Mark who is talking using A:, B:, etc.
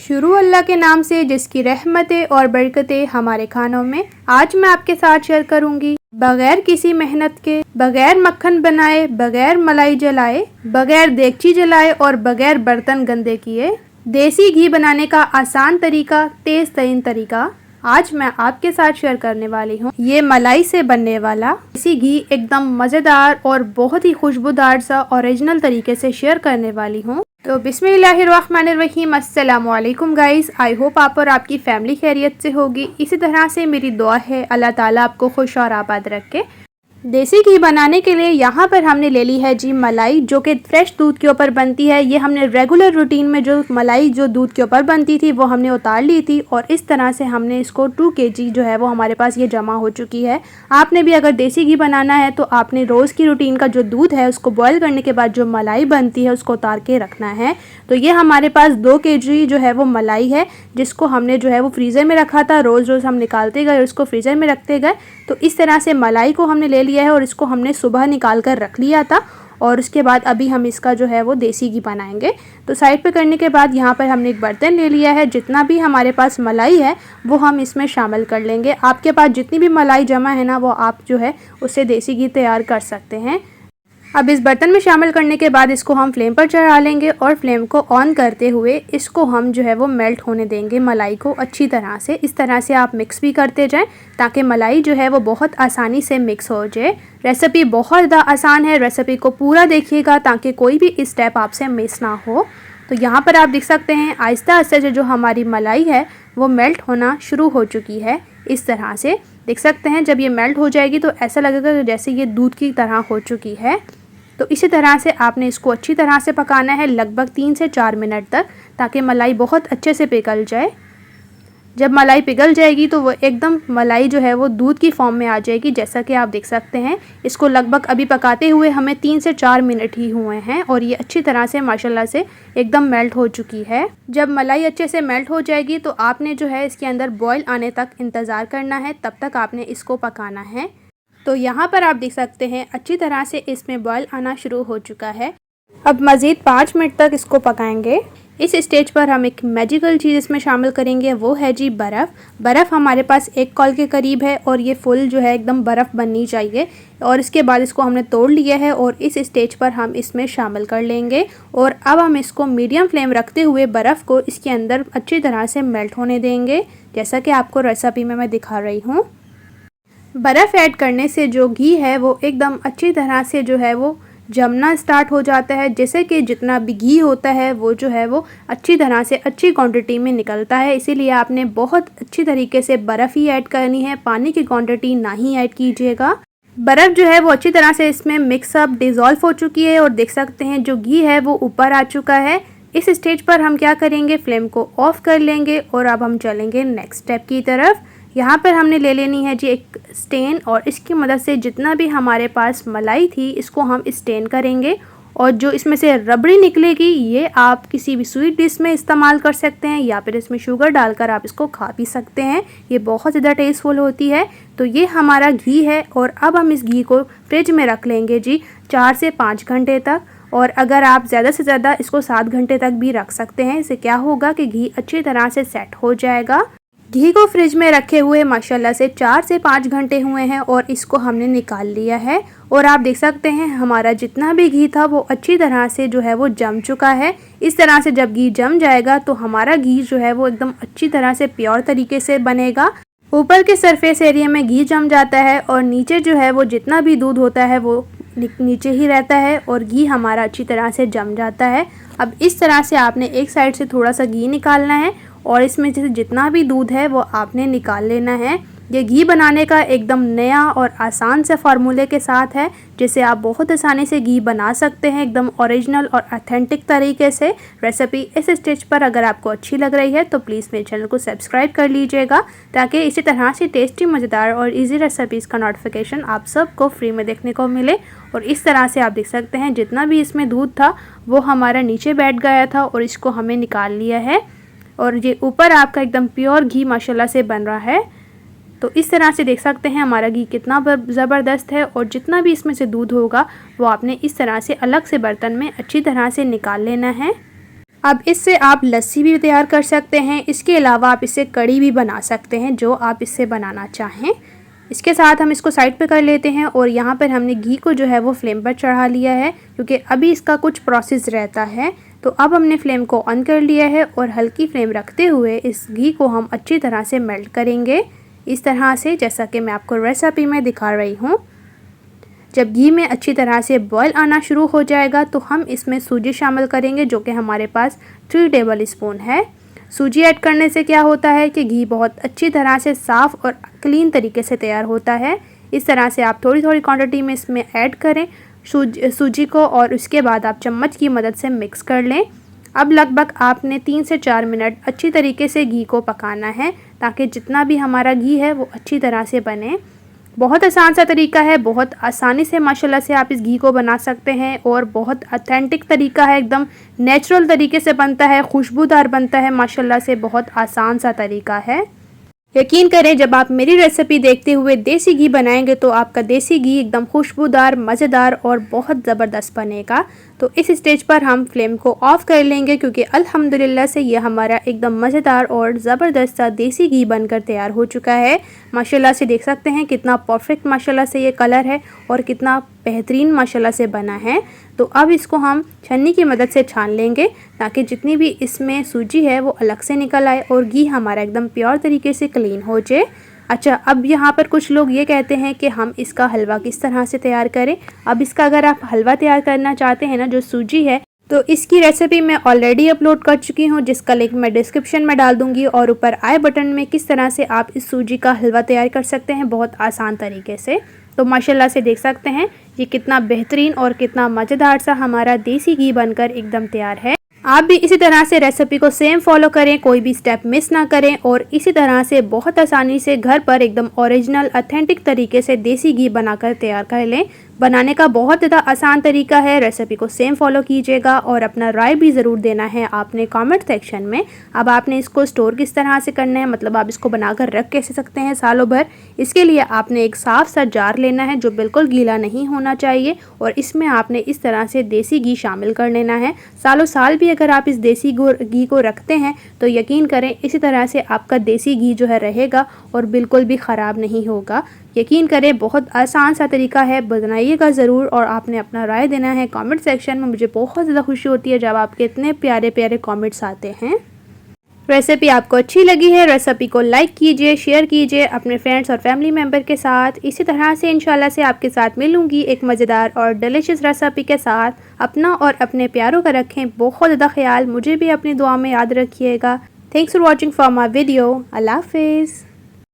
A: शुरू अल्लाह के नाम से जिसकी रहमतें और बरकतें हमारे खानों में। आज मैं आपके साथ शेयर करूंगी बगैर किसी मेहनत के, बगैर मक्खन बनाए, बगैर मलाई जलाए, बगैर देगची जलाए और बगैर बर्तन गंदे किए देसी घी बनाने का आसान तरीका, तेज़ तरीन तरीका आज मैं आपके साथ शेयर करने वाली हूँ। ये मलाई से बनने वाला देसी घी एकदम मज़ेदार और बहुत ही खुशबूदार सा ओरिजिनल तरीके से शेयर करने वाली हूँ। तो बिस्मिल्लाहिर्रहमानिर्रहीम, अस्सलाम वालेकुम गाइस। आई होप आप और आपकी फैमिली खैरियत से होगी। इसी तरह से मेरी दुआ है अल्लाह ताला आपको खुश और आबाद रखे। देसी घी बनाने के लिए यहाँ पर हमने ले ली है जी मलाई, जो कि फ्रेश दूध के ऊपर बनती है। ये हमने रेगुलर रूटीन में जो मलाई जो दूध के ऊपर बनती थी वो हमने उतार ली थी और इस तरह से हमने इसको 2 kg जो है वो हमारे पास ये जमा हो चुकी है। आपने भी अगर देसी घी बनाना है तो आपने रोज़ की रूटीन का जो दूध है उसको बॉयल करने के बाद जो मलाई बनती है उसको उतार के रखना है। तो ये हमारे पास 2 kg जो है वो मलाई है, जिसको हमने जो है वो फ्रीज़र में रखा था। रोज़ रोज़ हम निकालते गए और इसको फ्रीज़र में रखते गए। तो इस तरह से मलाई को हमने ले लिया है और इसको हमने सुबह निकाल कर रख लिया था और उसके बाद अभी हम इसका जो है वो देसी घी बनाएंगे। तो साइड पे करने के बाद यहाँ पर हमने एक बर्तन ले लिया है। जितना भी हमारे पास मलाई है वो हम इसमें शामिल कर लेंगे। आपके पास जितनी भी मलाई जमा है ना, वो आप जो है उससे देसी घी तैयार कर सकते हैं। अब इस बर्तन में शामिल करने के बाद इसको हम फ्लेम पर चढ़ा लेंगे और फ्लेम को ऑन करते हुए इसको हम जो है वो मेल्ट होने देंगे मलाई को अच्छी तरह से। इस तरह से आप मिक्स भी करते जाएं ताकि मलाई जो है वो बहुत आसानी से मिक्स हो जाए। रेसिपी बहुत ज़्यादा आसान है, रेसिपी को पूरा देखिएगा ताकि कोई भी स्टेप आपसे मिस ना हो। तो यहाँ पर आप देख सकते हैं आहिस्ता आहिस्ता से जो हमारी मलाई है वो मेल्ट होना शुरू हो चुकी है। इस तरह से देख सकते हैं, जब ये मेल्ट हो जाएगी तो ऐसा लगेगा जैसे ये दूध की तरह हो चुकी है। तो इसी तरह से आपने इसको अच्छी तरह से पकाना है लगभग 3 से 4 मिनट तक, ताकि मलाई बहुत अच्छे से पिघल जाए। जब मलाई पिघल जाएगी तो वो एकदम मलाई जो है वो दूध की फॉर्म में आ जाएगी, जैसा कि आप देख सकते हैं। इसको लगभग अभी पकाते हुए हमें 3 से 4 मिनट ही हुए हैं और ये अच्छी तरह से माशाल्लाह से एकदम मेल्ट हो चुकी है। जब मलाई अच्छे से मेल्ट हो जाएगी तो आपने जो है इसके अंदर बॉयल आने तक इंतज़ार करना है, तब तक आपने इसको पकाना है। तो यहाँ पर आप देख सकते हैं अच्छी तरह से इसमें बॉयल आना शुरू हो चुका है। अब मज़ीद 5 मिनट तक इसको पकाएंगे। इस स्टेज पर हम एक मैजिकल चीज़ इसमें शामिल करेंगे, वो है जी बर्फ़। बर्फ़ हमारे पास 1 कॉल के करीब है और ये फुल जो है एकदम बर्फ़ बननी चाहिए। और इसके बाद इसको हमने तोड़ लिया है और इस स्टेज पर हम इसमें शामिल कर लेंगे। और अब हम इसको मीडियम फ्लेम रखते हुए बर्फ़ को इसके अंदर अच्छी तरह से मेल्ट होने देंगे, जैसा कि आपको रेसिपी में मैं दिखा रही हूँ। बर्फ़ ऐड करने से जो घी है वो एकदम अच्छी तरह से जो है वो जमना स्टार्ट हो जाता है। जैसे कि जितना भी घी होता है वो जो है वो अच्छी तरह से अच्छी क्वांटिटी में निकलता है। इसीलिए आपने बहुत अच्छी तरीके से बर्फ़ ही ऐड करनी है, पानी की क्वांटिटी ना ही ऐड कीजिएगा। बर्फ़ जो है वो अच्छी तरह से इसमें मिक्सअप डिज़ोल्व हो चुकी है और देख सकते हैं जो घी है वो ऊपर आ चुका है। इस स्टेज पर हम क्या करेंगे, फ्लेम को ऑफ़ कर लेंगे और अब हम चलेंगे नेक्स्ट स्टेप की तरफ। यहाँ पर हमने ले लेनी है जी एक स्टेन और इसकी मदद से जितना भी हमारे पास मलाई थी इसको हम स्टेन करेंगे और जो इसमें से रबड़ी निकलेगी ये आप किसी भी स्वीट डिश में इस्तेमाल कर सकते हैं या फिर इसमें शुगर डालकर आप इसको खा भी सकते हैं। ये बहुत ज़्यादा टेस्टफुल होती है। तो ये हमारा घी है और अब हम इस घी को फ्रिज में रख लेंगे जी 4 से 5 घंटे तक। और अगर आप ज़्यादा से ज़्यादा इसको 7 घंटे तक भी रख सकते हैं। इससे क्या होगा कि घी अच्छी तरह से सेट हो जाएगा। घी को फ्रिज में रखे हुए माशाल्लाह से 4 से 5 घंटे हुए हैं और इसको हमने निकाल लिया है। और आप देख सकते हैं हमारा जितना भी घी था वो अच्छी तरह से जो है वो जम चुका है। इस तरह से जब घी जम जाएगा तो हमारा घी जो है वो एकदम अच्छी तरह से प्योर तरीके से बनेगा। ऊपर के सरफेस एरिया में घी जम जाता है और नीचे जो है वो जितना भी दूध होता है वो नीचे ही रहता है और घी हमारा अच्छी तरह से जम जाता है। अब इस तरह से आपने एक साइड से थोड़ा सा घी निकालना है और इसमें से जितना भी दूध है वो आपने निकाल लेना है। ये घी बनाने का एकदम नया और आसान से फार्मूले के साथ है, जिससे आप बहुत आसानी से घी बना सकते हैं एकदम ओरिजिनल और ऑथेंटिक तरीके से। रेसिपी इस स्टेज पर अगर आपको अच्छी लग रही है तो प्लीज़ मेरे चैनल को सब्सक्राइब कर लीजिएगा, ताकि इसी तरह से टेस्टी, मज़ेदार और इजी रेसिपीज़ का नोटिफिकेशन आप सबको फ्री में देखने को मिले। और इस तरह से आप देख सकते हैं जितना भी इसमें दूध था वो हमारा नीचे बैठ गया था और इसको हमें निकाल लिया है। और ये ऊपर आपका एकदम प्योर घी माशाल्लाह से बन रहा है। तो इस तरह से देख सकते हैं हमारा घी कितना ज़बरदस्त है। और जितना भी इसमें से दूध होगा वो आपने इस तरह से अलग से बर्तन में अच्छी तरह से निकाल लेना है। अब इससे आप लस्सी भी तैयार कर सकते हैं। इसके अलावा आप इससे कड़ी भी बना सकते हैं, जो आप इससे बनाना चाहें। इसके साथ हम इसको साइड पे कर लेते हैं और यहाँ पर हमने घी को जो है वो फ्लेम पर चढ़ा लिया है, क्योंकि अभी इसका कुछ प्रोसेस रहता है। तो अब हमने फ्लेम को ऑन कर लिया है और हल्की फ्लेम रखते हुए इस घी को हम अच्छी तरह से मेल्ट करेंगे, इस तरह से जैसा कि मैं आपको रेसिपी में दिखा रही हूँ। जब घी में अच्छी तरह से बॉयल आना शुरू हो जाएगा तो हम इसमें सूजी शामिल करेंगे, जो कि हमारे पास 3 टेबल स्पून है। सूजी ऐड करने से क्या होता है कि घी बहुत अच्छी तरह से साफ़ और क्लीन तरीके से तैयार होता है। इस तरह से आप थोड़ी थोड़ी क्वांटिटी में इसमें ऐड करें सूजी को, और उसके बाद आप चम्मच की मदद से मिक्स कर लें। अब लगभग आपने 3 से 4 मिनट अच्छी तरीके से घी को पकाना है, ताकि जितना भी हमारा घी है वो अच्छी तरह से बने। बहुत आसान सा तरीका है, बहुत आसानी से माशाल्लाह से आप इस घी को बना सकते हैं और बहुत ऑथेंटिक तरीका है, एकदम नेचुरल तरीके से बनता है, खुशबूदार बनता है माशाल्लाह से। बहुत आसान सा तरीका है। यकीन करें, जब आप मेरी रेसिपी देखते हुए देसी घी बनाएंगे तो आपका देसी घी एकदम खुशबूदार, मज़ेदार और बहुत ज़बरदस्त बनेगा। तो इस स्टेज पर हम फ्लेम को ऑफ़ कर लेंगे, क्योंकि अल्हम्दुलिल्लाह से ये हमारा एकदम मज़ेदार और ज़बरदस्त सा देसी घी बनकर तैयार हो चुका है। माशाल्लाह से देख सकते हैं कितना परफेक्ट माशाल्लाह से ये कलर है और कितना बेहतरीन माशाल्लाह से बना है। तो अब इसको हम छन्नी की मदद से छान लेंगे, ताकि जितनी भी इसमें सूजी है वो अलग से निकल आए और घी हमारा एकदम प्योर तरीके से क्लीन हो जाए। अच्छा, अब यहाँ पर कुछ लोग ये कहते हैं कि हम इसका हलवा किस तरह से तैयार करें। अब इसका अगर आप हलवा तैयार करना चाहते हैं ना, जो सूजी है, तो इसकी रेसिपी मैं ऑलरेडी अपलोड कर चुकी हूँ, जिसका लिंक मैं डिस्क्रिप्शन में डाल दूँगी, और ऊपर आई बटन में किस तरह से आप इस सूजी का हलवा तैयार कर सकते हैं बहुत आसान तरीके से। तो माशाल्लाह से देख सकते हैं ये कितना बेहतरीन और कितना मज़ेदार सा हमारा देसी घी बनकर एकदम तैयार है। आप भी इसी तरह से रेसिपी को सेम फॉलो करें, कोई भी स्टेप मिस ना करें, और इसी तरह से बहुत आसानी से घर पर एकदम ओरिजिनल ऑथेंटिक तरीके से देसी घी बनाकर तैयार कर लें। बनाने का बहुत ज़्यादा आसान तरीका है। रेसिपी को सेम फॉलो कीजिएगा और अपना राय भी ज़रूर देना है आपने कमेंट सेक्शन में। अब आपने इसको स्टोर किस तरह से करना है, मतलब आप इसको बनाकर रख कैसे सकते हैं सालों भर। इसके लिए आपने एक साफ़ सा जार लेना है, जो बिल्कुल गीला नहीं होना चाहिए, और इसमें आपने इस तरह से देसी घी शामिल कर लेना है। सालों साल भी अगर आप इस देसी घी को रखते हैं तो यकीन करें इसी तरह से आपका देसी घी जो है रहेगा और बिल्कुल भी ख़राब नहीं होगा। यकीन करें, बहुत आसान सा तरीका है, बनाइएगा ज़रूर। और आपने अपना राय देना है कमेंट सेक्शन में। मुझे बहुत ज़्यादा खुशी होती है जब आपके इतने प्यारे प्यारे कमेंट्स आते हैं। रेसिपी आपको अच्छी लगी है, रेसिपी को लाइक कीजिए, शेयर कीजिए अपने फ्रेंड्स और फैमिली मेम्बर के साथ। इसी तरह से इंशाल्लाह से आपके साथ मिलूंगी एक मज़ेदार और डिलीशियस रेसिपी के साथ। अपना और अपने प्यारों का रखें बहुत ज़्यादा ख्याल। मुझे भी अपनी दुआ में याद रखिएगा। Thanks for watching for my video. अल्लाह हाफिज़।